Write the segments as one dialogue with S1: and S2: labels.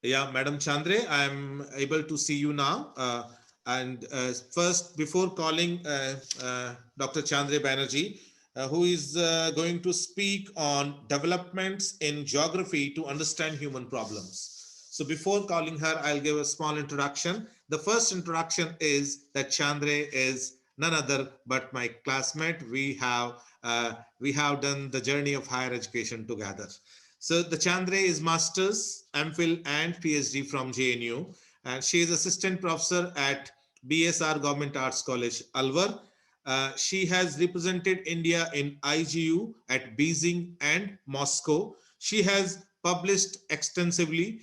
S1: Yeah, Madam Chandre, I am able to see you now. And first, before calling Dr. Chandre Banerjee, who is going to speak on developments in geography to understand human problems. So, before calling her, I'll give a small introduction. The first introduction is that Chandre is none other but my classmate. We have done the journey of higher education together. So the Chandre is Masters, MPhil, and PhD from JNU, and she is assistant professor at BSR Government Arts College, Alwar. She has represented India in IGU at Beijing and Moscow. She has published extensively.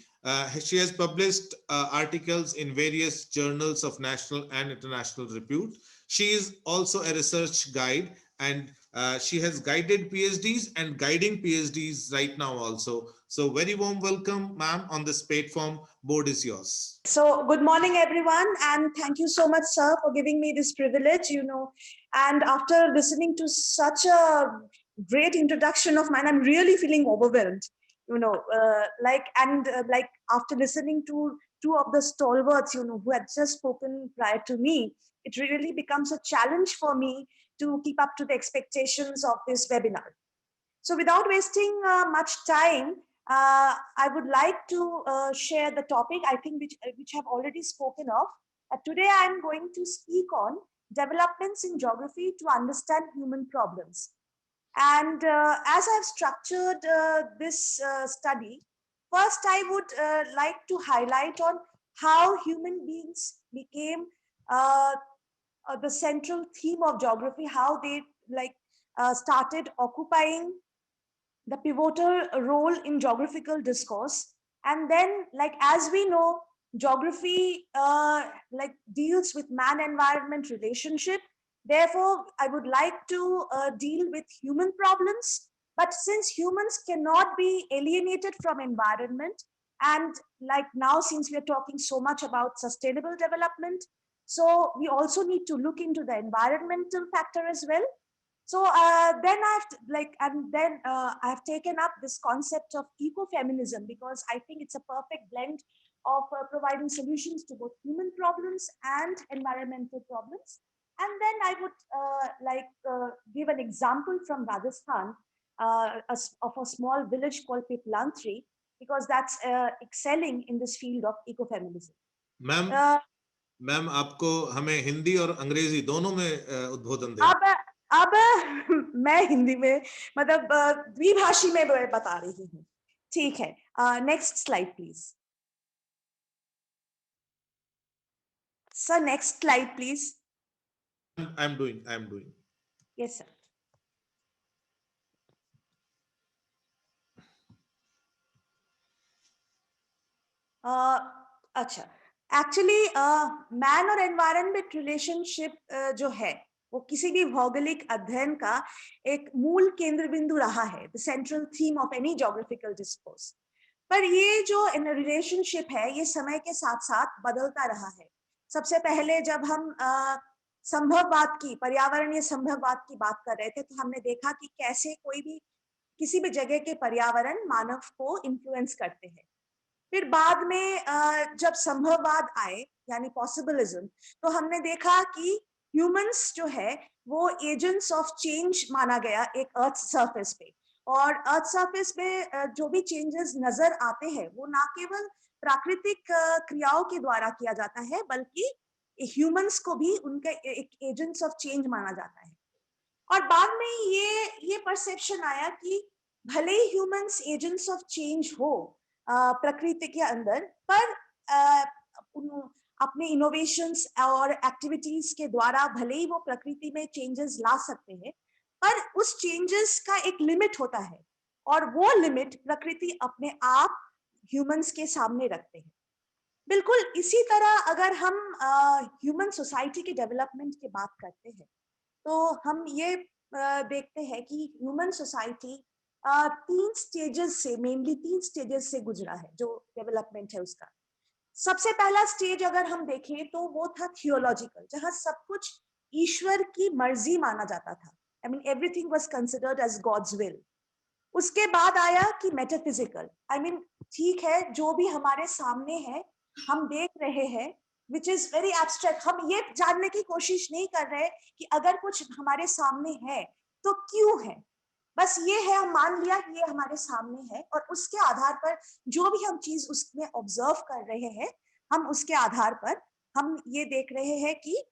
S1: She has published articles in various journals of national and international repute. She is also a research guide, and she has guided PhDs and guiding PhDs right now also. So very warm welcome, ma'am, on this platform. Board is yours.
S2: So, good morning, everyone, and thank you so much, sir, for giving me this privilege. And after listening to such a great introduction of mine, I'm really feeling overwhelmed. Like after listening to two of the stalwarts, who had just spoken prior to me, it really becomes a challenge for me to keep up to the expectations of this webinar. So without wasting much time, I would like to share the topic, I think, which I've already spoken of. Today, I'm going to speak on developments in geography to understand human problems. And as I've structured this study, first I would like to highlight on how human beings became uh, the central theme of geography, how they started occupying the pivotal role in geographical discourse. And then, like as we know, geography deals with man-environment relationship. Therefore, I would like to deal with human problems. But since humans cannot be alienated from environment, and like now, since we are talking so much about sustainable development, so we also need to look into the environmental factor as well. So I've taken up this concept of ecofeminism because I think it's a perfect blend of providing solutions to both human problems and environmental problems. And then I would give an example from Rajasthan of a small village called Piplantri, because that's excelling in this field of ecofeminism.
S1: Ma'am
S2: Uh,
S1: ma'am आपको हमें हिंदी और अंग्रेजी दोनों में उद्बोधन देना।
S2: अब अब मैं हिंदी में मतलब द्विभाषी में बता रही हूँ। ठीक है, next slide please sir, next slide please.
S1: I am doing
S2: yes sir. अच्छा, एक्चुअली मैन और एनवायरनमेंट रिलेशनशिप जो है वो किसी भी भौगोलिक अध्ययन का एक मूल केंद्र बिंदु रहा है, the central theme of any geographical discourse. पर ये जो रिलेशनशिप है ये समय के साथ साथ बदलता रहा है। सबसे पहले जब हम संभववाद की, पर्यावरणीय संभववाद की बात कर रहे थे, तो हमने देखा कि कैसे कोई भी किसी भी जगह के पर्यावरण मानव को इन्फ्लुएंस करते हैं। फिर बाद में जब संभववाद आए यानी पॉसिबिलिज्म, तो हमने देखा कि ह्यूमंस जो है वो एजेंट्स ऑफ चेंज माना गया एक अर्थ सरफेस पे। और अर्थ सरफेस पे जो भी चेंजेस नजर आते हैं वो ना केवल प्राकृतिक क्रियाओं के द्वारा किया जाता है, बल्कि ह्यूमंस को भी उनके एक एजेंट्स ऑफ चेंज माना जाता है। और बाद में ये परसेप्शन आया कि भले ही ह्यूमंस एजेंट्स ऑफ चेंज हो प्रकृति के अंदर, पर अपने इनोवेशंस और एक्टिविटीज के द्वारा भले ही वो प्रकृति में चेंजेस ला सकते हैं, पर उस चेंजेस का एक लिमिट होता है और वो लिमिट प्रकृति अपने आप ह्यूमंस के सामने रखते हैं। बिल्कुल इसी तरह अगर हम ह्यूमन सोसाइटी के डेवलपमेंट की बात करते हैं, तो हम ये देखते हैं कि ह्यूमन सोसाइटी मेनली तीन स्टेजेस से गुजरा है जो डेवलपमेंट है उसका। सबसे पहला स्टेज अगर हम देखें तो वो था थियोलॉजिकल, जहां सब कुछ ईश्वर की मर्जी माना जाता था। I mean everything was considered as God's will. उसके बाद आया कि मेटाफिजिकल, आई मीन ठीक है, जो भी हमारे सामने है हम देख रहे हैं, विच इज वेरी एब्स्ट्रैक्ट। हम ये जानने की कोशिश नहीं कर रहे कि अगर कुछ हमारे सामने है तो क्यों है, बस ये है, हम मान लिया कि ये हमारे सामने है, और उसके आधार पर जो भी हम चीज उसमें ऑब्जर्व कर रहे हैं, हम उसके आधार पर हम ये देख रहे हैं कि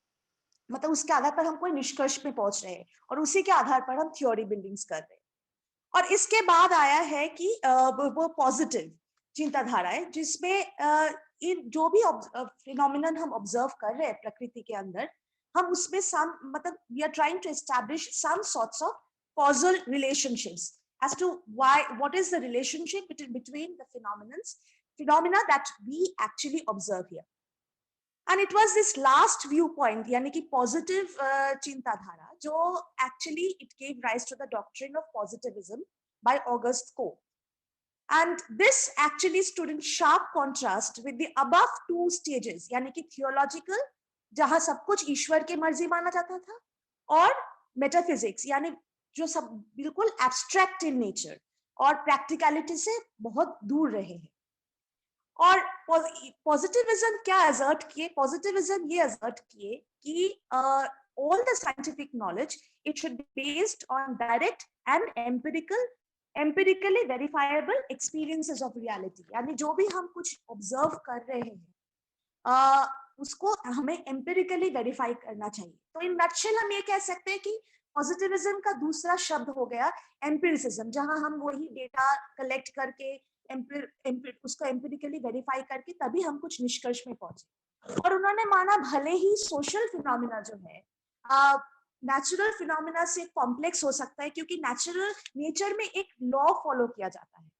S2: मतलब उसके आधार पर हम कोई निष्कर्ष में पहुंच रहे हैं, और उसी के आधार पर हम थ्योरी बिल्डिंग्स कर रहे हैं। और इसके बाद आया है कि वो पॉजिटिव चिंताधारा है, जिसमें इन जो भी फिनोमिनन हम ऑब्जर्व कर रहे हैं प्रकृति के अंदर, हम उसमें सम मतलब we are trying to establish some sorts of causal relationships as to why, what is the relationship between the phenomena that we actually observe here. And it was this last viewpoint, yani ki positive chintadhara, jo actually it gave rise to the doctrine of positivism by Auguste Comte. And this actually stood in sharp contrast with the above two stages, yani ki theological, jahan sab kuch ईश्वर की मर्जी माना जाता था, और metaphysics, यानी जो सब बिल्कुल abstract in nature और practicality से बहुत दूर रहे हैं। और पॉजिटिविज्म क्या असर्ट किए, पॉजिटिविज्म ये असर्ट किए कि all the scientific knowledge, it should be based on direct and empirically verifiable experiences of reality, यानी जो भी हम कुछ ऑब्जर्व कर रहे हैं उसको हमें एम्पिरिकली वेरीफाई करना चाहिए। तो इन नटशेल हम ये कह सकते हैं कि पॉजिटिविज्म का दूसरा शब्द हो गया एम्पिरिसिज्म, जहां हम वही डेटा कलेक्ट करके उसको एम्पिरिकली वेरीफाई करके तभी हम कुछ निष्कर्ष में पहुंचे। और उन्होंने माना भले ही सोशल फिनोमिना जो है नेचुरल फिनोमिना से कॉम्प्लेक्स हो सकता है, क्योंकि नेचुरल नेचर में एक लॉ फॉलो किया जाता है,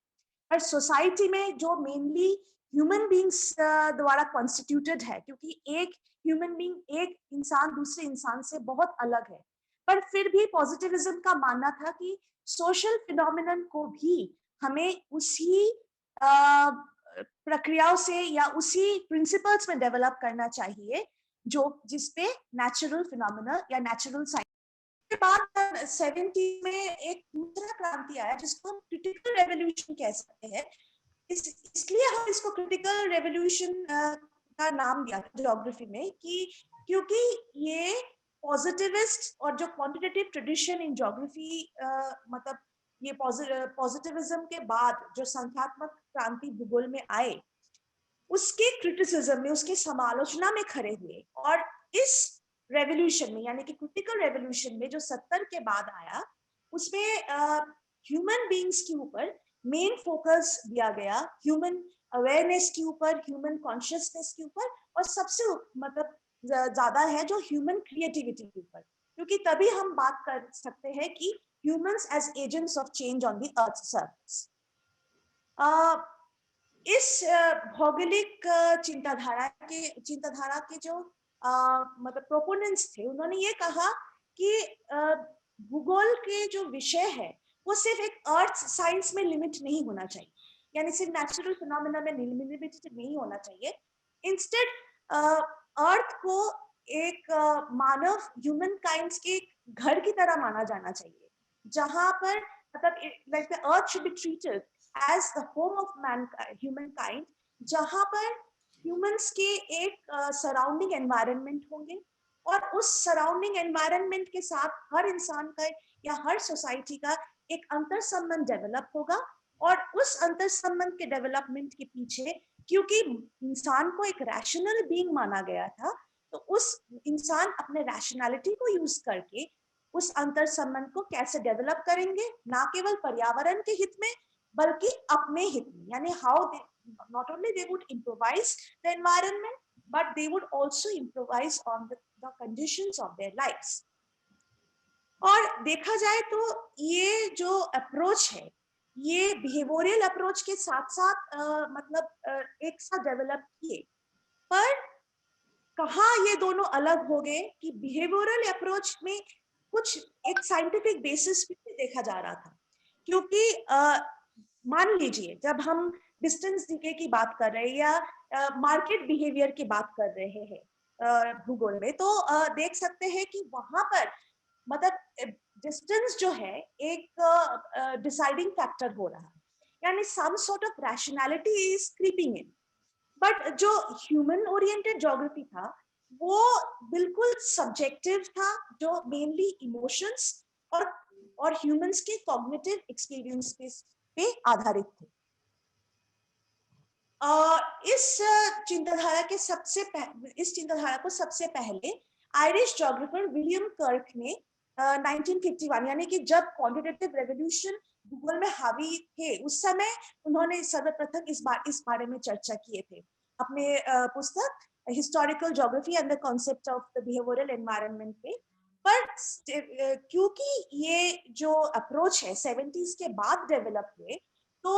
S2: पर सोसाइटी में जो मेनली ह्यूमन बींग्स द्वारा कॉन्स्टिट्यूटेड है, क्योंकि एक ह्यूमन बींग एक इंसान दूसरे इंसान से बहुत अलग है, पर फिर भी पॉजिटिविज्म का मानना था कि सोशल फिनोमिनन को भी हमें उसी प्रक्रियाओं से या उसी प्रिंसिपल्स में डेवलप करना चाहिए जो जिसपे नेचुरल फिनोमिना या नेचुरल साइंस। के बाद 70 में एक दूसरा क्रांति आया जिसको हम क्रिटिकल रेवोल्यूशन कह सकते हैं। इसलिए हम इसको क्रिटिकल रेवोल्यूशन का नाम दिया ज्योग्राफी में, कि क्योंकि ये पॉजिटिविस्ट और जो क्वांटिटेटिव ट्रेडिशन इन ज्योग्राफी मतलब ये पॉजिटिविज्म के बाद जो संख्यात्मक क्रांति भूगोल में आए, उसके क्रिटिसिज्म में, उसके समालोचना में खड़े हुए। और इस रेवोल्यूशन में यानी कि क्रिटिकल रेवोल्यूशन में जो 70 के बाद आया, उसमें ह्यूमन बीइंग्स के ऊपर मेन फोकस दिया गया, ह्यूमन अवेयरनेस के ऊपर, ह्यूमन कॉन्शियसनेस के ऊपर, और सबसे मतलब ज्यादा है जो ह्यूमन क्रिएटिविटी के ऊपर, क्योंकि तभी हम बात कर सकते हैं कि humans as agents of change on the earth surface. इस भौगोलिक चिंताधारा के जो मतलब प्रोपोनेंट्स थे, उन्होंने ये कहा कि भूगोल के जो विषय है वो सिर्फ एक अर्थ साइंस में लिमिट नहीं होना चाहिए, यानी सिर्फ नेचुरल फिनोमेना में लिमिटेड नहीं होना चाहिए। इंस्टेड अर्थ को एक मानव ह्यूमन काइंड्स के घर की तरह माना जाना चाहिए, जहां पर मतलब like the earth should be treated as the home of humankind, जहां पर humans के एक सराउंडिंग एनवायरनमेंट होंगे, और उस सराउंडिंग एनवायरनमेंट के साथ हर इंसान का या हर सोसाइटी का एक अंतर संबंध डेवलप होगा। और उस अंतर संबंध के डेवलपमेंट के पीछे, क्योंकि इंसान को एक रैशनल बीइंग माना गया था, तो उस इंसान अपने रैशनैलिटी को यूज करके उस अंतर संबंध को कैसे डेवलप करेंगे, ना केवल पर्यावरण के हित में बल्कि अपने हित में, यानी how they not only they would improvise the environment but they would also improvise on the conditions of their lives। और देखा जाए तो ये जो अप्रोच है, ये बिहेवियरल अप्रोच के साथ साथ मतलब एक साथ डेवलप किए, पर कहाँ ये दोनों अलग हो गए कि बिहेवियरल अप्रोच में कुछ एक साइंटिफिक बेसिस भी देखा जा रहा था, क्योंकि मान लीजिए जब हम डिस्टेंस डीके की बात कर रहे हैं या मार्केट बिहेवियर की बात कर रहे हैं भूगोल में, तो देख सकते हैं कि वहां पर मतलब डिस्टेंस जो है एक डिसाइडिंग फैक्टर हो रहा है, यानी some sort of rationality is creeping in. But जो ह्यूमन ओरिएंटेड ज्योग्राफी था वो बिल्कुल सब्जेक्टिव था, जो मेनली इमोशंस और ह्यूमंस के कॉग्निटिव एक्सपीरियंस पे आधारित थे। इस चिंताधारा को सबसे पहले आयरिश ज्योग्राफर विलियम कर्क ने 1951 यानी कि जब क्वांटिटेटिव रेवोल्यूशन भूगोल में हावी थे उस समय उन्होंने सर्वप्रथम इस बारे में चर्चा किए थे अपने पुस्तक historical geography and the concept of the behavioural environment पे। पर क्योंकि ये जो अप्रोच है 70s के बाद डेवलप हुए, तो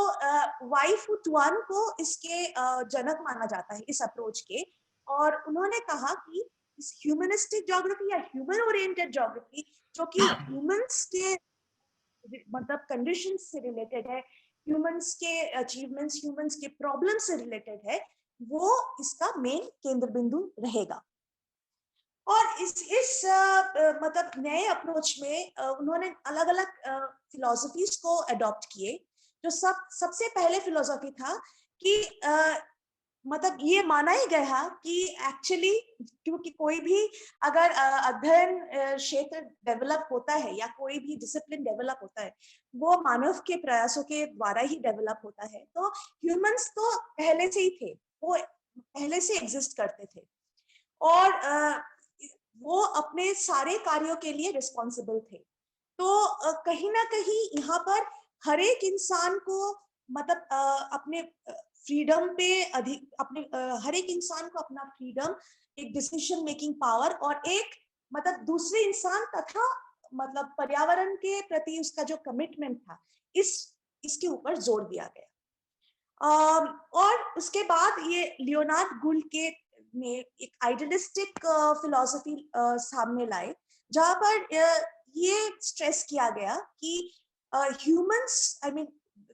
S2: वाई फुटवान को इसके जनक माना जाता है इस अप्रोच के। और उन्होंने कहा कि इस ह्यूमनिस्टिक ज्योग्राफी या ह्यूमन ओरिएंटेड ज्योग्राफी जो कि ह्यूमंस के मतलब कंडीशन से रिलेटेड है, ह्यूमंस के अचीवमेंट्स, ह्यूमंस के प्रॉब्लम से रिलेटेड है, वो इसका मेन केंद्र बिंदु रहेगा। और इस मतलब नए अप्रोच में उन्होंने अलग अलग फिलोसफीज को अडॉप्ट किए। जो सबसे पहले फिलोसफी था कि मतलब ये माना ही गया कि एक्चुअली क्योंकि कोई भी अगर अध्ययन क्षेत्र डेवलप होता है या कोई भी डिसिप्लिन डेवलप होता है वो मानव के प्रयासों के द्वारा ही डेवलप होता है। तो ह्यूमंस तो पहले से ही थे, वो पहले से एग्जिस्ट करते थे और वो अपने सारे कार्यों के लिए रिस्पॉन्सिबल थे। तो कहीं ना कहीं यहाँ पर हर एक इंसान को मतलब अपने फ्रीडम पे अपने हर एक इंसान को अपना फ्रीडम, एक डिसीजन मेकिंग पावर और एक मतलब दूसरे इंसान तथा मतलब पर्यावरण के प्रति उसका जो कमिटमेंट था इसके ऊपर जोर दिया गया। और उसके बाद ये लियोनार्ड गुल्ड के ने एक आइडियलिस्टिक फिलॉसफी सामने लाए जहां पर ये स्ट्रेस किया गया कि humans, I mean,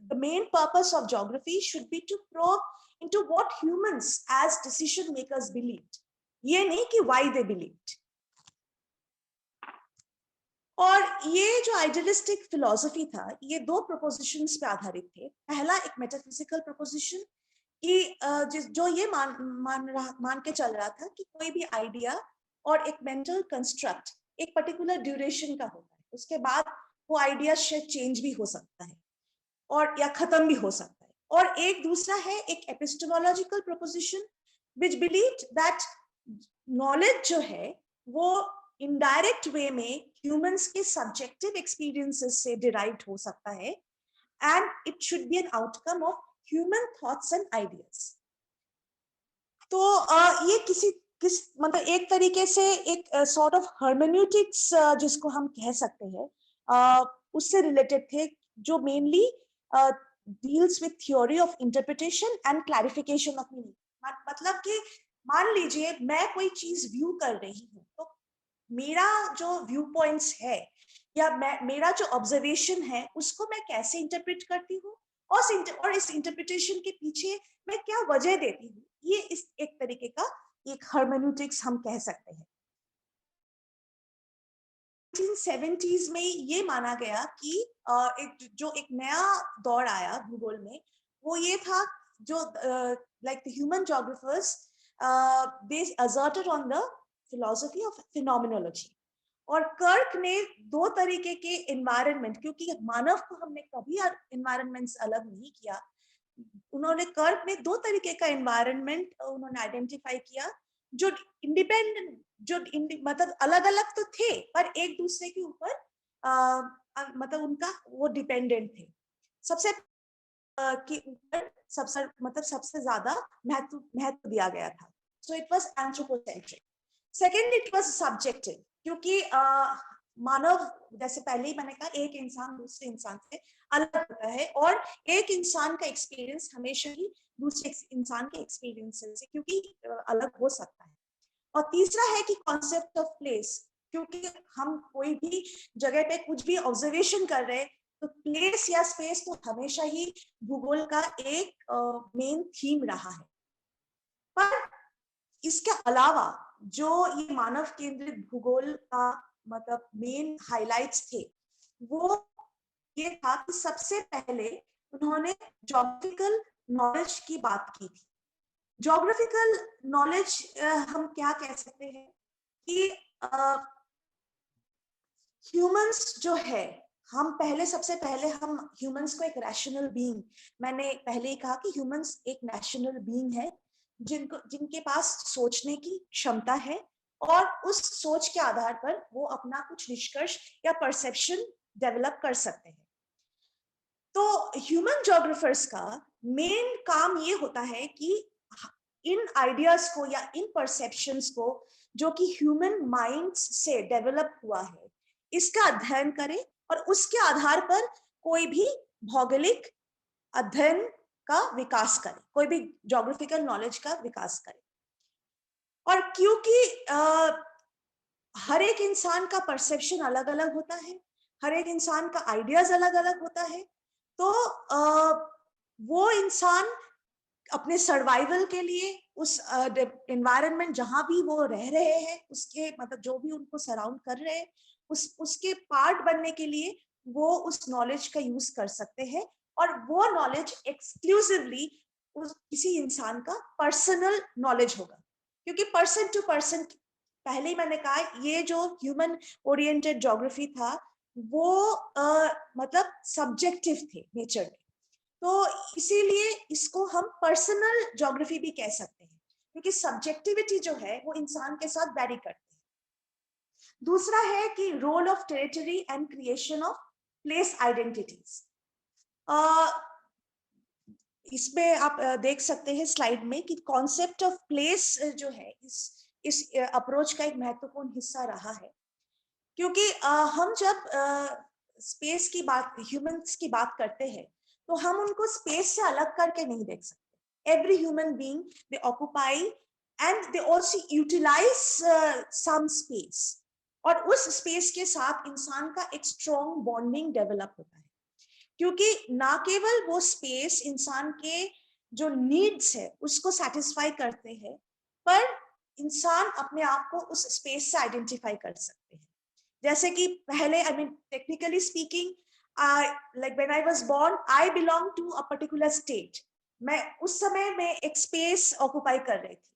S2: the main purpose of geography should be to probe into what humans as decision makers believed, ये नहीं कि why they believed। और ये जो आइडियलिस्टिक फिलॉसफी था ये दो प्रोपोजिशंस पे आधारित थे। पहला एक मेटाफिजिकल प्रोपोजिशन कि जो ये मान के चल रहा था कि कोई भी आइडिया और एक मेंटल कंस्ट्रक्ट एक पर्टिकुलर ड्यूरेशन का होता है, उसके बाद वो आइडिया चेंज भी हो सकता है और या खत्म भी हो सकता है। और एक दूसरा है एक epistemological proposition which believed that knowledge जो है वो इनडायरेक्ट वे में ह्यूमंस के सब्जेक्टिव एक्सपीरियंसेस से डिराइव्ड हो सकता है and it should be an outcome of human thoughts and ideas. तो ये किस मतलब एक तरीके से एक सॉर्ट ऑफ हर्मेन्यूटिक्स जिसको हम कह सकते हैं उससे रिलेटेड थे, जो mainly deals with theory of interpretation and clarification of meaning. मतलब कि मान लीजिए मैं कोई चीज व्यू कर रही हूँ तो मेरा जो व्यू पॉइंट्स है या मेरा जो ऑब्जर्वेशन है उसको मैं कैसे इंटरप्रेट करती हूँ और इस इंटरप्रिटेशन के पीछे मैं क्या वजह देती हूँ, ये इस एक तरीके का एक हर्मेन्यूटिक्स हम कह सकते हैं। 1970s में ये माना गया कि एक नया दौर आया भूगोल में, वो ये था जो like the human geographers they asserted on the philosophy of phenomenology. और कर्क ने दो तरीके के एनवायरनमेंट, क्योंकि मानव को हमने कभी एनवायरनमेंट से अलग नहीं किया, उन्होंने कर्क में दो तरीके का एनवायरनमेंट उन्होंने आइडेंटिफाई किया जो इंडिपेंडेंट मतलब अलग अलग तो थे पर एक दूसरे के ऊपर मतलब उनका वो डिपेंडेंट थे। सबसे के ऊपर सबसे ज्यादा महत्व दिया गया था। So it was anthropocentric. Second, it was subjective, क्योंकि मानव जैसे पहले ही मैंने कहा एक इंसान दूसरे इंसान से अलग होता है और एक इंसान का एक्सपीरियंस हमेशा ही दूसरे इंसान के एक्सपीरियंस से क्योंकि अलग हो सकता है। और तीसरा है कि कॉन्सेप्ट ऑफ प्लेस, क्योंकि हम कोई भी जगह पे कुछ भी ऑब्जर्वेशन कर रहे हैं तो प्लेस या स्पेस तो हमेशा ही भूगोल का एक मेन थीम रहा है। पर इसके अलावा जो ये मानव केंद्रित भूगोल का मतलब मेन हाइलाइट्स थे वो ये था कि सबसे पहले उन्होंने ज्योग्राफिकल नॉलेज की बात की थी। ज्योग्राफिकल नॉलेज हम क्या कह सकते हैं कि ह्यूमंस जो है, हम पहले सबसे पहले हम ह्यूमंस को एक रैशनल बीइंग, मैंने पहले ही कहा कि ह्यूमंस एक रैशनल बीइंग है जिनके पास सोचने की क्षमता है और उस सोच के आधार पर वो अपना कुछ निष्कर्ष या परसेप्शन डेवलप कर सकते हैं। तो ह्यूमन ज्योग्राफर्स का मेन काम ये होता है कि इन आइडियाज को या इन परसेप्शंस को जो कि ह्यूमन माइंड्स से डेवलप हुआ है, इसका अध्ययन करें और उसके आधार पर कोई भी भौगोलिक अध्ययन का विकास करें, कोई भी ज्योग्राफिकल नॉलेज का विकास करें। और क्योंकि हर एक इंसान का परसेप्शन अलग अलग होता है, हर एक इंसान का आइडियाज अलग अलग होता है, तो वो इंसान अपने सर्वाइवल के लिए उस एनवायरनमेंट जहां भी वो रह रहे हैं, उसके मतलब जो भी उनको सराउंड कर रहे हैं, उसके पार्ट बनने के लिए वो उस नॉलेज का यूज कर सकते हैं। और वो नॉलेज एक्सक्लूसिवली किसी इंसान का पर्सनल नॉलेज होगा, क्योंकि पर्सन टू पर्सन, पहले ही मैंने कहा, ये जो ह्यूमन ओरिएंटेड ज्योग्राफी था वो मतलब सब्जेक्टिव थे नेचर में, तो इसीलिए इसको हम पर्सनल ज्योग्राफी भी कह सकते हैं, क्योंकि सब्जेक्टिविटी जो है वो इंसान के साथ वैरी करती है। दूसरा है कि role of territory and creation of place identities. इसमें आप देख सकते हैं स्लाइड में कि कॉन्सेप्ट ऑफ प्लेस जो है इस अप्रोच का एक महत्वपूर्ण हिस्सा रहा है, क्योंकि हम जब स्पेस की बात, ह्यूमंस की बात करते हैं, तो हम उनको स्पेस से अलग करके नहीं देख सकते। Every human being they occupy and they also utilise some space, और उस स्पेस के साथ इंसान का एक स्ट्रॉन्ग बॉन्डिंग डेवलप होता है, क्योंकि ना केवल वो स्पेस इंसान के जो नीड्स है उसको सेटिस्फाई करते हैं, पर इंसान अपने आप को उस स्पेस से आइडेंटिफाई कर सकते हैं। जैसे कि पहले, I mean technically speaking, like when I was born, I belong to a particular state. मैं उस समय में एक स्पेस ऑक्युपाई कर रही थी,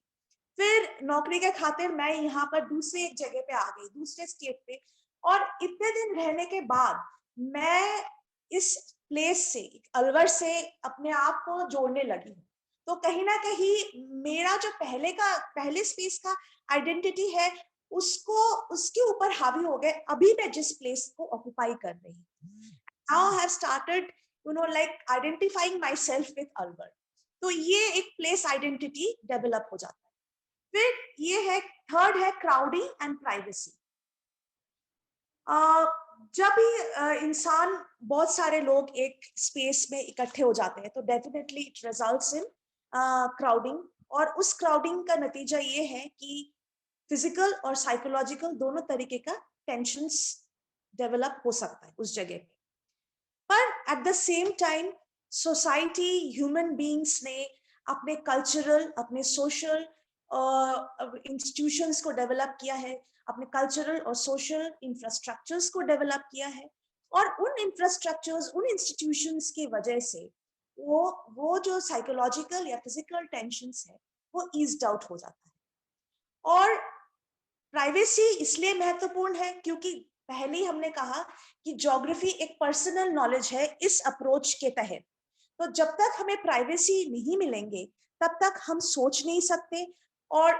S2: फिर नौकरी के खातिर मैं यहाँ पर दूसरी एक जगह पे आ गई, दूसरे स्टेट पे, और इतने दिन रहने के बाद मैं इस प्लेस से, अलवर से अपने आप को जोड़ने लगी हूँ। तो कहीं ना कहीं मेरा जो पहले स्पेस का आइडेंटिटी है, उसको उसके ऊपर हावी हो गए अभी मैं जिस प्लेस को ऑक्युपाई कर रही हूँ। Now I have started like identifying my self with Alwar. तो ये एक प्लेस आइडेंटिटी डेवलप हो जाता है। फिर ये है, थर्ड है क्राउडिंग एंड प्राइवेसी। जब भी इंसान, बहुत सारे लोग एक स्पेस में इकट्ठे हो जाते हैं, तो definitely it results in crowding, और उस क्राउडिंग का नतीजा ये है कि फिजिकल और साइकोलॉजिकल दोनों तरीके का टेंशन्स डेवलप हो सकता है उस जगह पे। पर eight the same time society, human beings ने अपने कल्चरल, अपने सोशल इंस्टीट्यूशंस को डेवलप किया है, अपने कल्चरल और सोशल इंफ्रास्ट्रक्चर्स को डेवलप किया है, और उन इंफ्रास्ट्रक्चर्स, उन इंस्टीट्यूशंस की वजह से वो जो साइकोलॉजिकल या फिजिकल टेंशन्स है वो ईज्ड आउट हो जाता है। और प्राइवेसी इसलिए महत्वपूर्ण है क्योंकि पहले ही हमने कहा कि ज्योग्राफी एक पर्सनल नॉलेज है इस अप्रोच के तहत। तो जब तक हमें प्राइवेसी नहीं मिलेंगे तब तक हम सोच नहीं सकते, और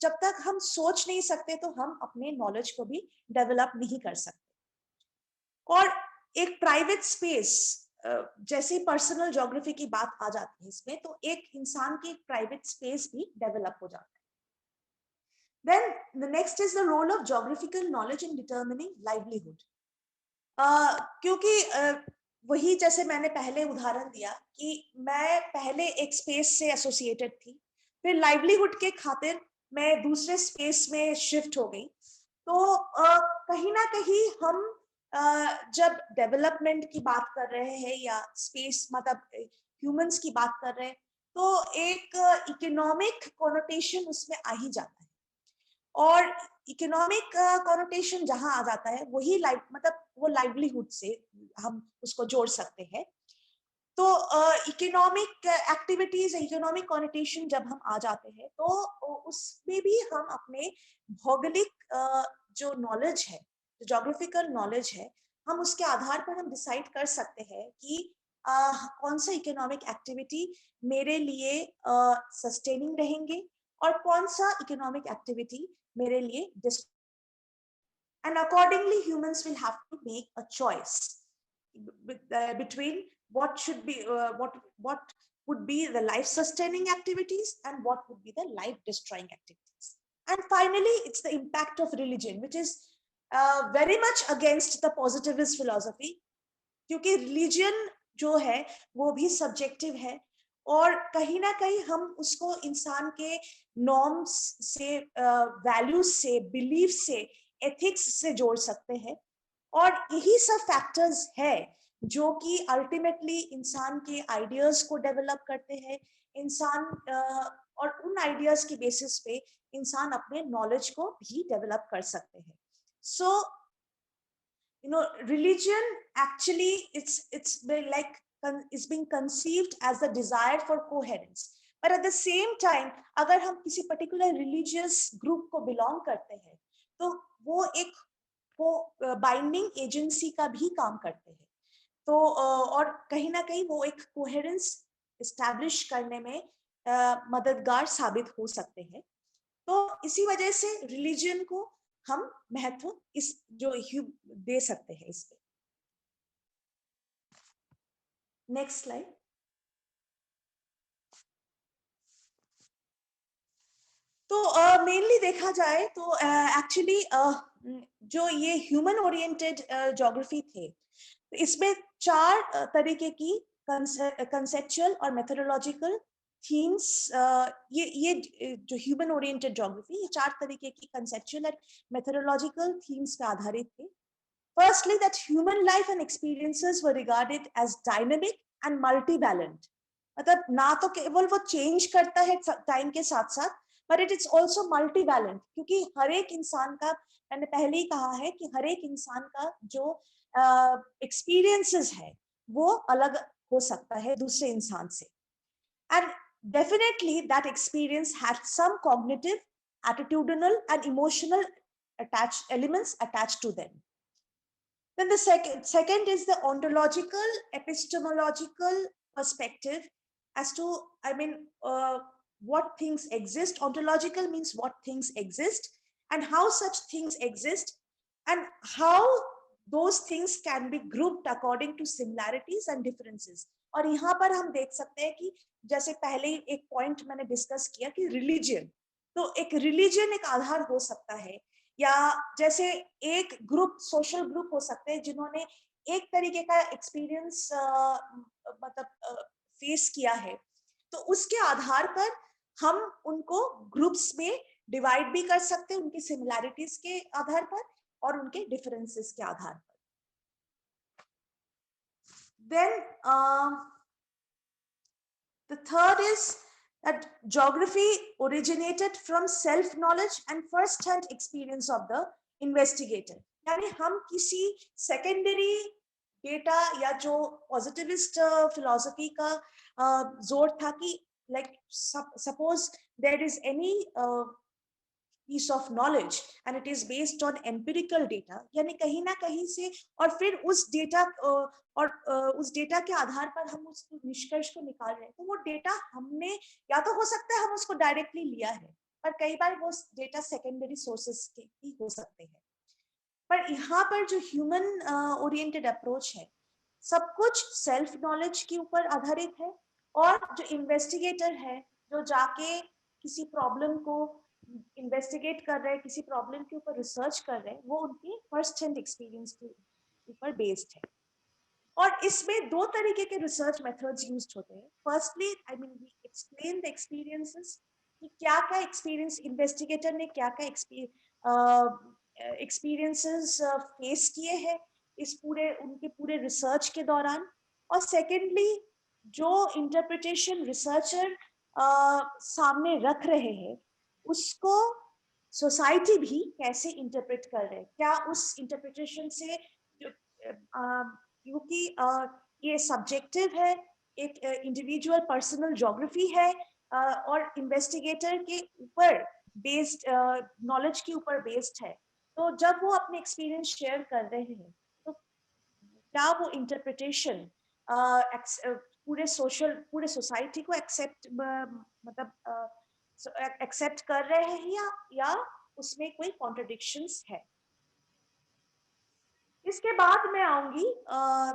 S2: जब तक हम सोच नहीं सकते तो हम अपने नॉलेज को भी डेवलप नहीं कर सकते। और एक प्राइवेट स्पेस, जैसे पर्सनल ज्योग्राफी की बात आ जाती है इसमें, तो एक इंसान की प्राइवेट स्पेस भी डेवलप हो जाता है। Then the next is the role of geographical knowledge in determining livelihood. क्योंकि वही, जैसे मैंने पहले उदाहरण दिया कि मैं पहले एक स्पेस से एसोसिएटेड थी, फिर लाइवलीहुड के खातिर मैं दूसरे स्पेस में शिफ्ट हो गई। तो कहीं ना कहीं हम जब डेवलपमेंट की बात कर रहे हैं या स्पेस मतलब ह्यूमंस की बात कर रहे हैं, तो एक इकोनॉमिक कोनोटेशन उसमें आ ही जाता है। और इकोनॉमिक कॉनोटेशन जहां आ जाता है वही मतलब वो लाइवलीहुड से हम उसको जोड़ सकते हैं। तो इकोनॉमिक एक्टिविटीज, इकोनॉमिक कॉनोटेशन जब हम आ जाते हैं तो उसमें भी हम अपने भौगोलिक जो नॉलेज है, जो जोग्राफिकल नॉलेज है, हम उसके आधार पर हम डिसाइड कर सकते हैं कि कौन सा इकोनॉमिक एक्टिविटी मेरे लिए सस्टेनिंग रहेंगे और कौन सा इकोनॉमिक एक्टिविटी मेरे लिए and accordingly humans will have to make a choice between what should be what would be the life sustaining activities and what would be the life destroying activities. And finally it's the impact of religion, which is very much against the positivist philosophy, क्योंकि religion जो है वो भी subjective है और कहीं ना कहीं हम उसको इंसान के नॉर्म्स से, वैल्यूज से, बिलीफ से, एथिक्स से जोड़ सकते हैं। और यही सब फैक्टर्स है जो कि अल्टीमेटली इंसान के आइडियाज को डेवलप करते हैं, इंसान और उन आइडियाज की बेसिस पे इंसान अपने नॉलेज को भी डेवलप कर सकते हैं। सो religion actually it's been like is being conceived as the desire for coherence, but at the same time अगर हम किसी particular religious group को belong करते हैं तो वो एक को बाइंडिंग एजेंसी का भी काम करते हैं। तो और कहीं ना कहीं वो एक कोहेरेंस एस्टैब्लिश करने में मददगार साबित हो सकते हैं। तो इसी वजह से रिलीजन को हम महत्व इस जो दे सकते हैं इस पे। Next slide. तो मेनली देखा जाए तो एक्चुअली जो ये ह्यूमन ओरिएंटेड ज्योग्राफी थे, तो इसमें 4 तरीके की कंसेप्चुअल और मेथोडोलॉजिकल थीम्स, ये जो ह्यूमन ओरिएंटेड ज्योग्राफी, ये 4 तरीके की कंसेप्चुअल और मेथोडोलॉजिकल थीम्स पे आधारित थे। Firstly, that human life and experiences were regarded as dynamic and multivalent. मतलब ना तो केवल वो चेंज करता है टाइम के साथ साथ, but it is also multivalent, क्योंकि हर एक इंसान का, मैंने पहले ही कहा है कि हर एक इंसान का जो एक्सपीरियंसेस है वो अलग हो सकता है दूसरे इंसान से, and definitely that experience had some cognitive, attitudinal and emotional elements attached to them. Then the second is the ontological, epistemological perspective as to, what things exist. Ontological means what things exist and how such things exist and how those things can be grouped according to similarities and differences. और यहाँ पर हम देख सकते हैं कि जैसे पहले एक पॉइंट मैंने डिस्कस किया कि रिलीजन, तो एक रिलीजन एक आधार हो सकता है, या जैसे एक ग्रुप, सोशल ग्रुप हो सकते हैं जिन्होंने एक तरीके का एक्सपीरियंस मतलब फेस किया है, तो उसके आधार पर हम उनको ग्रुप्स में डिवाइड भी कर सकते हैं, उनकी सिमिलैरिटीज के आधार पर और उनके डिफरेंसेस के आधार पर। Then the third is that geography originated from self knowledge and first hand experience of the investigator. यानी हम किसी सेकेंडरी डेटा या जो पॉजिटिविस्ट फिलॉसफी का जोर था कि like suppose there is any piece of knowledge and it is based on empirical data, यानी कहीं ना कहीं से, और फिर उस डेटा और उस डेटा के आधार पर हम उस निष्कर्ष को निकाल रहे हैं, तो वो डेटा हमने, या तो हो सकता है हम उसको डायरेक्टली लिया है, पर कई बार वो डेटा सेकेंडरी सोर्सेस के भी हो सकते हैं। पर यहाँ पर जो ह्यूमन ओरिएंटेड अप्रोच है, सब कुछ सेल्फ नॉलेज के ऊपर आधारित है, और जो इन्वेस्टिगेटर है जो जाके किसी प्रॉब्लम को इन्वेस्टिगेट कर रहे हैं, किसी प्रॉब्लम के ऊपर रिसर्च कर रहे हैं, वो उनके फर्स्ट हैंड एक्सपीरियंस के ऊपर बेस्ड है। और इसमें 2 तरीके के रिसर्च मेथड्स यूज्ड होते हैं। Firstly we explain the experiences, कि क्या क्या एक्सपीरियंस इन्वेस्टिगेटर ने क्या क्या एक्सपीरियंसेस फेस किए हैं इस उनके पूरे रिसर्च के दौरान। और सेकेंडली जो इंटरप्रिटेशन रिसर्चर सामने रख रहे हैं उसको सोसाइटी भी कैसे इंटरप्रेट कर रहे हैं, क्या उस इंटरप्रिटेशन से क्योंकि ये सब्जेक्टिव है, एक इंडिविजुअल पर्सनल ज्योग्राफी है, और इन्वेस्टिगेटर के ऊपर बेस्ड, नॉलेज के ऊपर बेस्ड है। तो जब वो अपने एक्सपीरियंस शेयर कर रहे हैं तो क्या वो इंटरप्रिटेशन पूरे सोसाइटी को एक्सेप्ट, मतलब एक्सेप्ट कर रहे हैं, या उसमें कोई कॉन्ट्रडिक्शंस है। इसके बाद मैं आऊंगी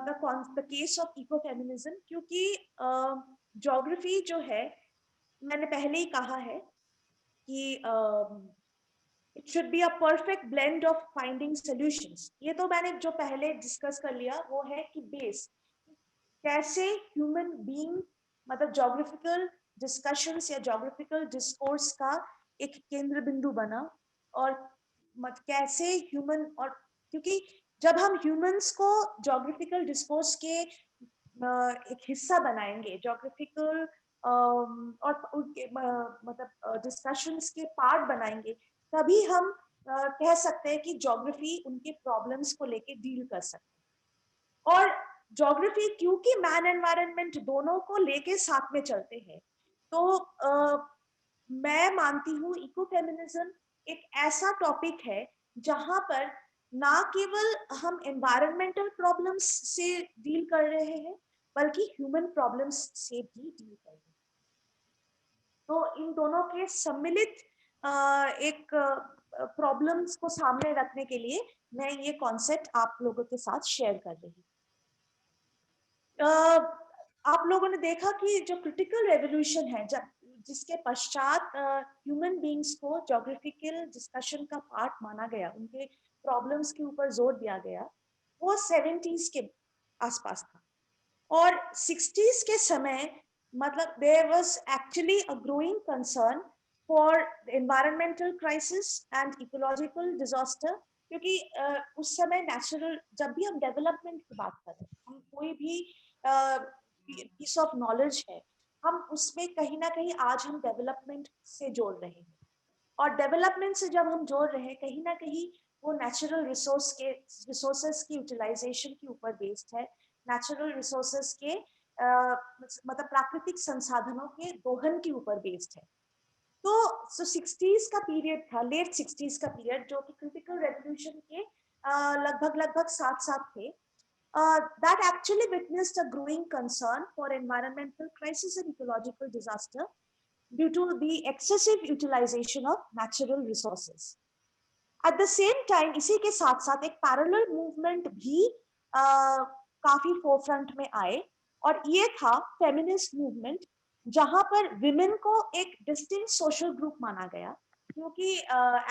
S2: द केस ऑफ इकोफेमिनिज्म, क्योंकि ज्योग्राफी जो है, मैंने पहले ही कहा है कि it should be a perfect blend of finding solutions. ये तो मैंने जो पहले डिस्कस कर लिया वो है कि बेस कैसे ह्यूमन बीइंग, मतलब ज्योग्राफिकल डिस्कशंस या ज्योग्राफिकल डिस्कोर्स का एक केंद्र बिंदु बना, और कैसे ह्यूमन, और क्योंकि जब हम ह्यूमंस को ज्योग्राफिकल डिस्कोर्स के एक हिस्सा बनाएंगे, ज्योग्राफिकल और उनके मतलब डिस्कशंस के पार्ट बनाएंगे, तभी हम कह सकते हैं कि ज्योग्राफी उनके प्रॉब्लम्स को लेके डील कर सकते हैं। और ज्योग्राफी क्योंकि मैन एनवायरनमेंट दोनों को लेके साथ में चलते हैं, तो मैं मानती हूँ इकोफेमिनिज्म एक ऐसा टॉपिक है जहां पर ना केवल हम एनवायरमेंटल प्रॉब्लम्स से डील कर रहे हैं, बल्कि ह्यूमन प्रॉब्लम्स से भी डील कर रहे हैं। तो इन दोनों के सम्मिलित एक प्रॉब्लम्स को सामने रखने के लिए मैं ये कॉन्सेप्ट आप लोगों के साथ शेयर कर रही हूँ। आप लोगों ने देखा कि जो क्रिटिकल रेवोल्यूशन है, जब जिसके पश्चात ह्यूमन बीइंग्स को ज्योग्राफिकल डिस्कशन का पार्ट माना गया, उनके प्रॉब्लम्स के ऊपर जोर दिया गया, वो 70s के आसपास था। और 60s के समय, मतलब there was actually a growing concern for environmental crisis and ecological disaster, क्योंकि उस समय नेचुरल, जब भी हम डेवलपमेंट की बात करें, हम कोई भी पीस ऑफ नॉलेज है, हम उसमें कहीं ना कहीं आज हम डेवलपमेंट से जोड़ रहे हैं, और डेवलपमेंट से जब हम जोड़ रहे हैं, कहीं ना कहीं वो नेचुरल रिसोर्सेस की यूटिलाइजेशन के ऊपर बेस्ड है, नेचुरल रिसोर्सेस के मतलब प्राकृतिक संसाधनों के दोहन के ऊपर बेस्ड है। तो 60s का पीरियड था, लेट 60s का पीरियड, जो कि क्रिटिकल रेवोल्यूशन के लगभग साथ साथ थे, that actually witnessed a growing concern for environmental crisis and ecological disaster due to the excessive utilization of natural resources. At the same time, इसी के साथ साथ एक parallel movement भी काफी forefront में आए, और ये था feminist movement, जहां पर women को एक distinct social group माना गया, क्योंकि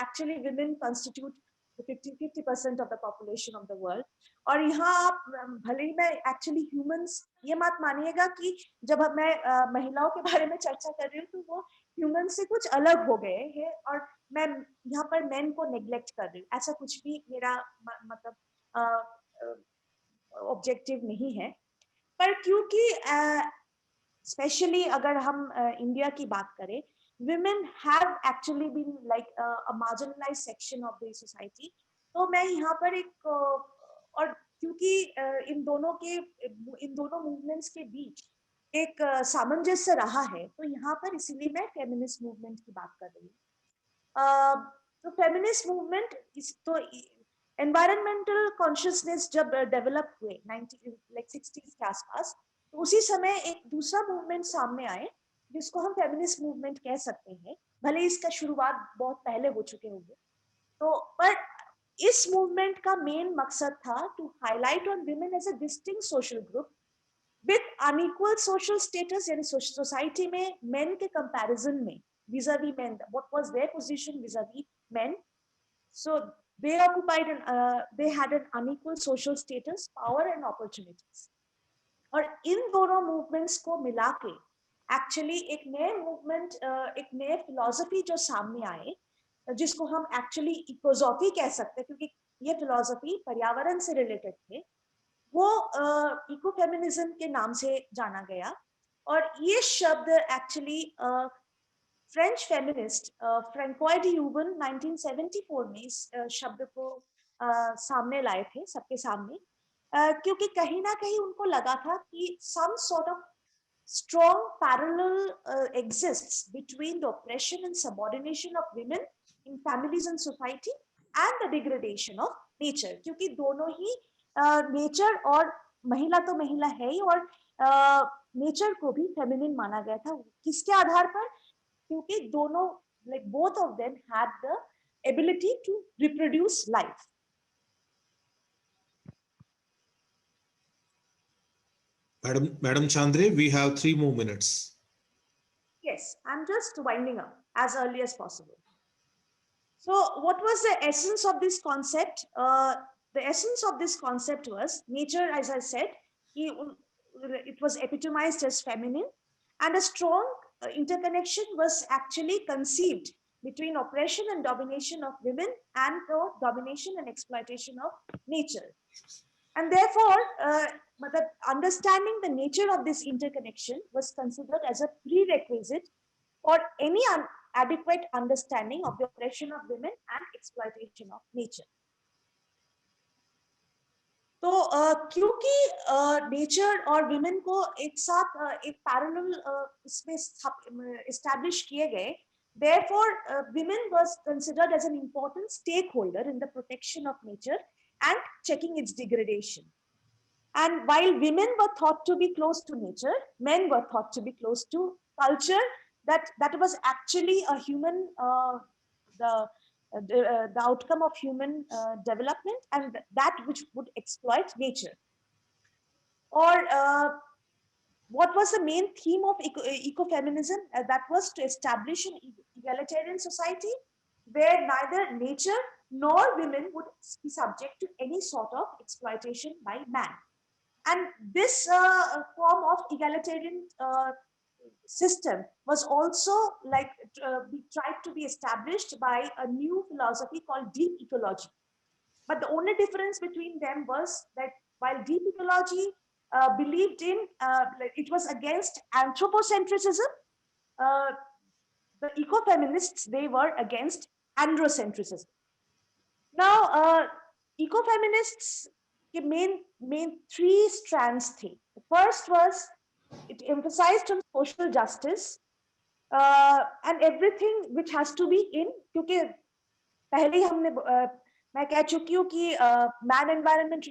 S2: actually women constitute 50% of the population of the world। और यहाँ आप भले ही मैं एक्चुअली ह्यूमंस, ये मत मानिएगा कि जब मैं महिलाओं के बारे में चर्चा कर रही हूँ तो वो ह्यूमन से कुछ अलग हो गए हैं, और मैं यहाँ पर मेन को नेग्लेक्ट कर रही हूँ, ऐसा कुछ भी मेरा मतलब ऑब्जेक्टिव नहीं है। पर क्योंकि स्पेशली अगर हम इंडिया की बात करें, women have actually been like a marginalized section of the society। तो मैं यहाँ पर एक और क्योंकि इन दोनों मूवमेंट्स के बीच एक सामंजस्य रहा है, तो यहाँ पर इसीलिए मैं फेमिनिस्ट मूवमेंट की बात कर रही हूँ। तो फेमिनिस्ट मूवमेंट तो एनवायरमेंटल कॉन्शियसनेस जब डेवलप हुए 60s के आसपास, तो उसी समय एक दूसरा मूवमेंट सामने आए जिसको हम फेमिनिस्ट मूवमेंट कह सकते हैं, भले इसका शुरुआत बहुत पहले हो चुके होंगे। तो पर इस मूवमेंट का मेन मकसद था to highlight on women as a distinct social group with unequal social status, यानी सोसाइटी में मेन के कंपैरिजन में vis-a-vis men, what was their position vis-a-vis men, so they they had an unequal social status, power and opportunities। और इन दोनों movements को मिला के actually एक नए मूवमेंट, एक नए फिलॉसफी जो सामने आए, जिसको हम एक्चुअली इकोसॉफी कह सकते हैं, क्योंकि ये फिलॉसफी पर्यावरण से रिलेटेड थे, वो इकोफेमिनिज्म के नाम से जाना गया। और ये शब्द एक्चुअली फ्रेंच फेमिनिस्ट फ्रेंकोis de Huben 1974 में इस शब्द को सामने लाए थे सबके सामने, क्योंकि कहीं ना कहीं उनको लगा था कि some sort of strong parallel exists between the oppression and subordination of women in families and society and the degradation of nature, क्योंकि दोनों ही नेचर और महिला तो महिला है ही, और नेचर को भी फेमिनिन माना गया था। किसके आधार पर? क्योंकि दोनों, like both of them had the ability to reproduce life.
S1: Madam Chandre, we have 3 more minutes.
S2: Yes, I'm just winding up as early as possible. So what was the essence of this concept? The essence of this concept was nature, as I said, it was epitomized as feminine, and a strong interconnection was actually conceived between oppression and domination of women and the domination and exploitation of nature. And therefore, understanding the nature of this interconnection was considered as a prerequisite for any adequate understanding of the oppression of women and exploitation of nature. तो क्योंकि nature और women को एक साथ एक parallel इसमें establish किए गए, therefore women was considered as an important stakeholder in the protection of nature and checking its degradation. And while women were thought to be close to nature, men were thought to be close to culture, that was actually a human the outcome of human development, and that which would exploit nature. Or what was the main theme of ecofeminism? That was to establish an egalitarian society where neither nature nor women would be subject to any sort of exploitation by man. And this form of egalitarian system was also tried to be established by a new philosophy called deep ecology. But the only difference between them was that while deep ecology believed in, it was against anthropocentrism, the ecofeminists, they were against androcentrism. Now, ecofeminists के main 3 strands थे. The first was it emphasized on social justice and everything which has to be in, क्योंकि पहले ही हमने मैं कह चुकी हूँ कि मैन एनवायरनमेंट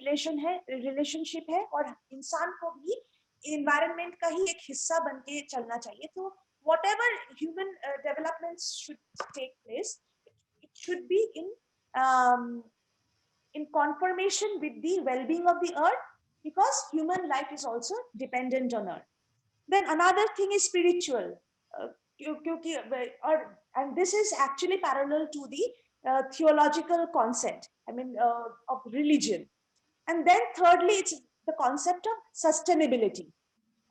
S2: रिलेशनशिप है और इंसान को भी एनवायरनमेंट का ही एक हिस्सा बन के चलना चाहिए. तो whatever human developments should take place, it should be in conformation with the well-being of the earth, because human life is also dependent on earth. Then another thing is spiritual, and this is actually parallel to the theological concept, of religion. And then thirdly, it's the concept of sustainability.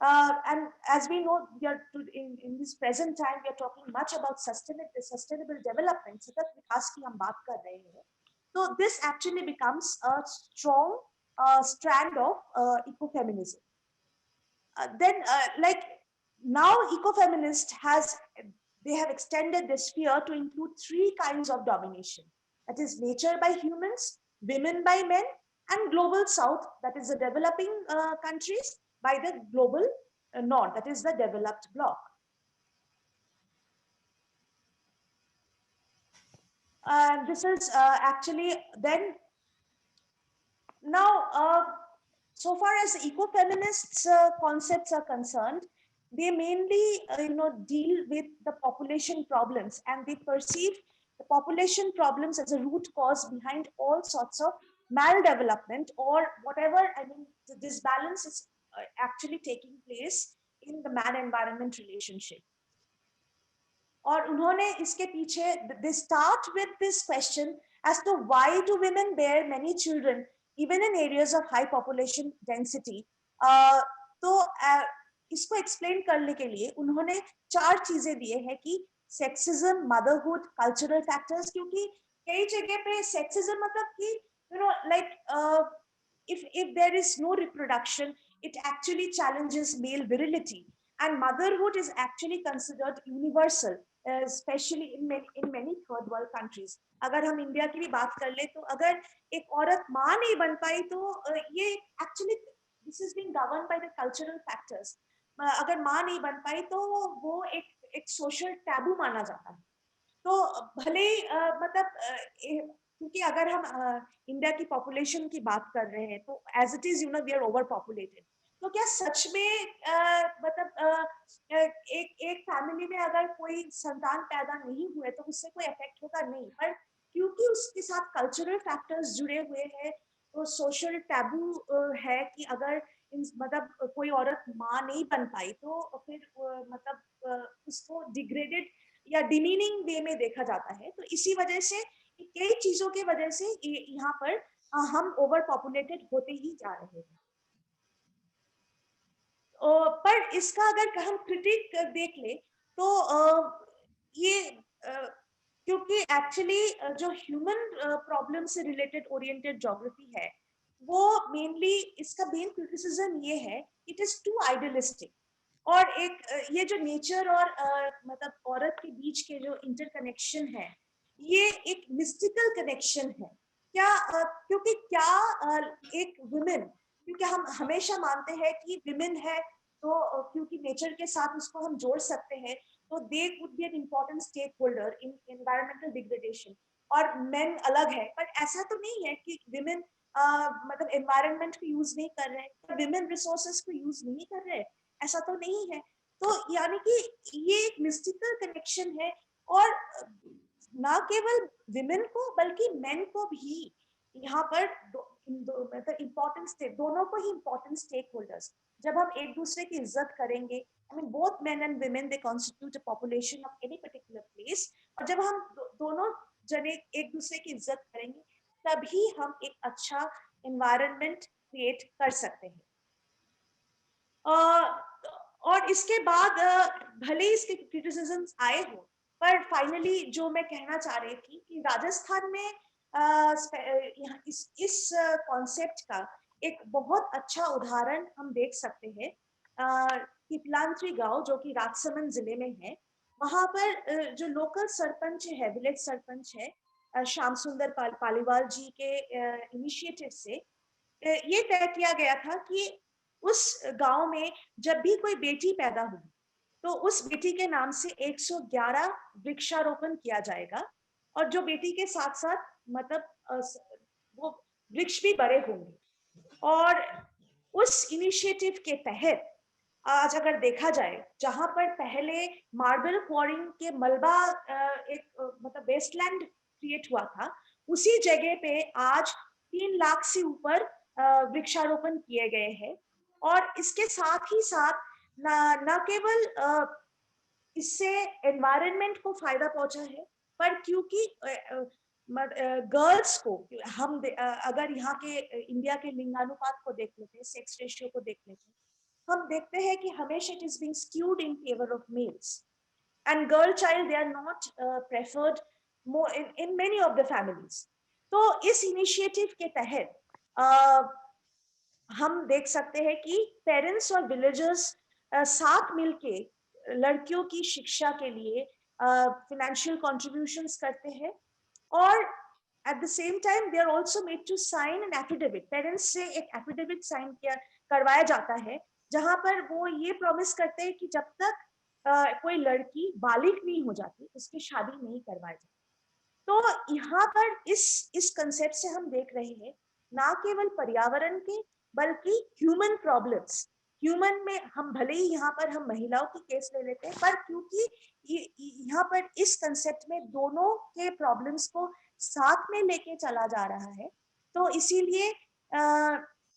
S2: And as we know, we are in this present time, we are talking much about sustainable development. सतत विकास की हम बात कर रहे हैं. So this actually becomes a strong strand of ecofeminism. Then, like now, ecofeminist they have extended this sphere to include 3 kinds of domination. That is nature by humans, women by men, and global south, that is the developing countries, by the global north, that is the developed bloc. And this is actually then, now, so far as ecofeminists concepts are concerned, they mainly deal with the population problems, and they perceive the population problems as a root cause behind all sorts of maldevelopment or whatever. The disbalance is actually taking place in the man-environment relationship. और उन्होंने इसके पीछे, they start with this question as to why do women bear many children even in areas of high population density. तो इसको explain करने के लिए उन्होंने 4 चीजें दिए हैं कि सेक्सिज्म, मदरहुड, कल्चरल फैक्टर्स, क्योंकि कई जगह पे सेक्सिज्म मतलब कि if there is no reproduction, it actually challenges male virility, and motherhood is actually considered universal. Specially in many third world countries. अगर हम इंडिया की भी बात कर ले तो अगर एक औरत माँ नहीं बन पाई तो ये actually this is being govern by the cultural factors. अगर माँ नहीं बन पाई तो वो एक सोशल टैबू माना जाता है. तो भले मतलब क्योंकि अगर हम इंडिया की पॉपुलेशन की बात कर रहे हैं तो as it is we are overpopulated. तो क्या सच में मतलब एक फैमिली में अगर कोई संतान पैदा नहीं हुए तो उससे कोई इफेक्ट होगा नहीं, पर क्योंकि उसके साथ कल्चरल फैक्टर्स जुड़े हुए हैं तो सोशल टैबू है कि अगर मतलब कोई औरत माँ नहीं बन पाई तो फिर मतलब उसको डिग्रेडेड या डिमीनिंग वे में देखा जाता है. तो इसी वजह से कई चीजों की वजह से यहाँ पर हम ओवर पॉपुलेटेड होते ही जा रहे हैं. पर इसका अगर हम क्रिटिक देख ले तो ये क्योंकि एक्चुअली जो ह्यूमन प्रॉब्लम से रिलेटेड ओरिएंटेड ज्योग्राफी है वो मेनली इसका मेन क्रिटिसिज्म ये है इट इज टू आइडियलिस्टिक. और एक ये जो नेचर और मतलब औरत के बीच के जो इंटरकनेक्शन है ये एक मिस्टिकल कनेक्शन है. क्या क्योंकि क्या एक वुमेन, क्योंकि हम हमेशा मानते हैं कि विमेन है तो क्योंकि नेचर के साथ उसको हम जोड़ सकते हैं तो they would be an important stakeholder in environmental degradation. और मेन अलग है, पर ऐसा तो नहीं है कि विमेन मतलब एनवायरमेंट को यूज नहीं कर रहे हैं, विमेन रिसोर्सेज को यूज नहीं कर रहे हैं, ऐसा तो नहीं है. तो यानी कि ये एक मिस्टिकल कनेक्शन है और ना केवल विमेन को बल्कि मेन को भी यहाँ पर मतलब इम्पोर्टेंट दोनों को ही इम्पोर्टेंट स्टेक होल्डर्स. जब हम एक दूसरे की इज्जत करेंगे, I mean both men and women they constitute a population of any particular place, और जब हम दोनों जने एक दूसरे की इज्जत करेंगे तभी हम एक अच्छा एनवायरनमेंट क्रिएट कर सकते हैं. और इसके बाद भले ही इसके क्रिटिसिज्म्स आए हो, पर फाइनली जो मैं कहना चाह रही थी कि राजस्थान में इस कॉन्सेप्ट का एक बहुत अच्छा उदाहरण हम देख सकते हैं. पिपलांत्री गांव जो कि राजसमंद जिले में है, वहां पर जो लोकल सरपंच है, विलेज सरपंच है श्याम सुंदर पालीवाल जी के इनिशिएटिव से ये तय किया गया था कि उस गांव में जब भी कोई बेटी पैदा हुई तो उस बेटी के नाम से 111 वृक्षारोपण किया जाएगा, और जो बेटी के साथ साथ मतलब वो वृक्ष भी बड़े होंगे. और उस इनिशिएटिव के तहत आज अगर देखा जाए, जहां पर पहले मार्बल क्वारिंग के मलबा एक मतलब वेस्टलैंड क्रिएट हुआ था, उसी जगह पे आज 3 लाख से ऊपर वृक्षारोपण किए गए हैं. और इसके साथ ही साथ न केवल इससे एनवायरनमेंट को फायदा पहुंचा है, पर क्योंकि गर्ल्स को हम अगर यहाँ के इंडिया के लिंगानुपात को देख लेते हैं, सेक्स रेशियो को देख लेते हैं, हम देखते हैं कि हमेशा it is being skewed in favour of males and girl child they are not preferred more in many of the families. तो इस इनिशिएटिव के तहत हम देख सकते हैं कि पेरेंट्स और विलेजर्स साथ मिलके लड़कियों की शिक्षा के लिए फाइनेंशियल कंट्रीब्यूशंस करते हैं. और at the same time they are also made to sign an affidavit. Parents से एक एफिडेविट साइन किया करवाया जाता है जहां पर वो ये प्रॉमिस करते हैं कि जब तक कोई लड़की बालिग नहीं हो जाती उसकी शादी नहीं करवाई जाती. तो यहाँ पर इस कंसेप्ट से हम देख रहे हैं ना केवल पर्यावरण के बल्कि ह्यूमन प्रॉब्लम्स. ह्यूमन में हम भले ही यहाँ पर हम महिलाओं की केस ले लेते हैं, पर क्योंकि यहाँ पर इस कंसेप्ट में दोनों के प्रॉब्लम्स को साथ में लेके चला जा रहा है, तो इसीलिए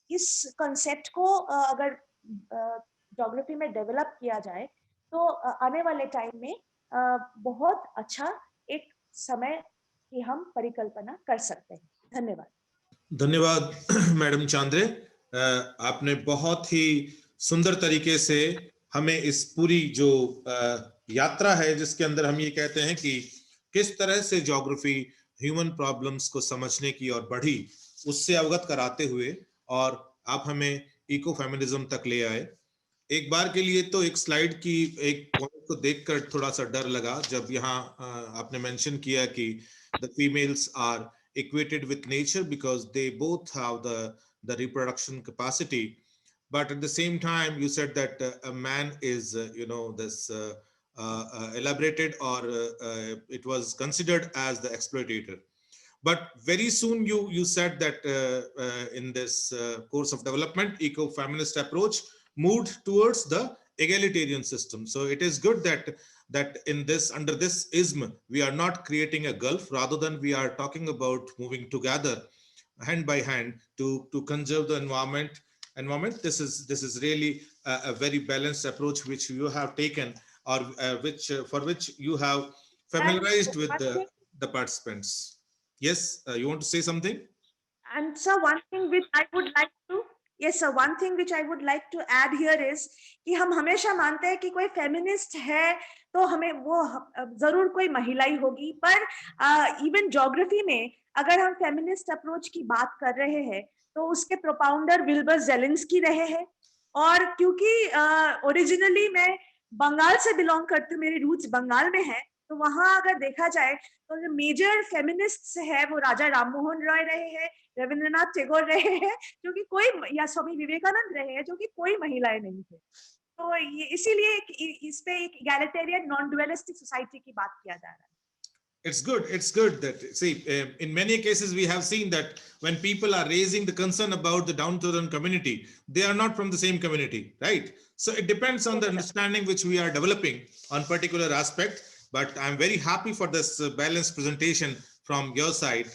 S2: इस कंसेप्ट को अगर ज्योग्राफी में डेवलप किया जाए तो आने वाले टाइम में बहुत अच्छा एक समय की हम परिकल्पना कर सकते हैं. धन्यवाद.
S1: धन्यवाद मैडम चांद्रे. आपने बहुत ही सुंदर तरीके से हमें इस पूरी जो यात्रा है जिसके अंदर हम ये कहते हैं कि किस तरह से ज्योग्राफी ह्यूमन प्रॉब्लम्स को समझने की और बढ़ी, उससे अवगत कराते हुए और आप हमें इको फेमिनिज्म तक ले आए. एक बार के लिए तो एक स्लाइड की एक पॉइंट को देखकर थोड़ा सा डर लगा जब यहाँ आपने मेंशन किया कि the females are equated with nature because they both have the reproduction capacity, but at the same time you said that a man is this elaborated, or it was considered as the exploitator. But very soon you said that in this course of development, eco-feminist approach moved towards the egalitarian system. So it is good that in this, under this ism, we are not creating a gulf, rather than we are talking about moving together hand by hand to conserve the environment. This is really a very balanced approach which you have taken, or which for which you have familiarized with the participants. Yes, you want to say something?
S2: And sir, one thing which I would like to, yes sir, one thing which I would like to add here is कि हम हमेशा मानते हैं कि कोई feminist है तो हमें वो जरूर कोई महिला ही होगी, पर इवन ज्योग्राफी में अगर हम फेमिनिस्ट अप्रोच की बात कर रहे हैं तो उसके प्रोपाउंडर विल्बर जेलेंस्की रहे हैं। और क्योंकि ओरिजिनली मैं बंगाल से बिलोंग करती हूँ, मेरी रूट्स बंगाल में है, तो वहां अगर देखा जाए तो जो मेजर फेमिनिस्ट है वो राजा राममोहन रॉय रहे हैं, रविंद्रनाथ टैगोर रहे हैं, जो कि कोई, या स्वामी विवेकानंद रहे हैं, जो कि कोई महिलाएं नहीं थे। तो ये इसीलिए इस पे एक egalitarian नॉन डुअलिस्टिक सोसाइटी की बात किया जा रहा है।
S1: It's good that, see, in many cases we have seen that when people are raising the concern about the downtrodden community, they are not from the same community, right? So it depends on the understanding which we are developing on particular aspect. But I'm very happy for this balanced presentation from your side.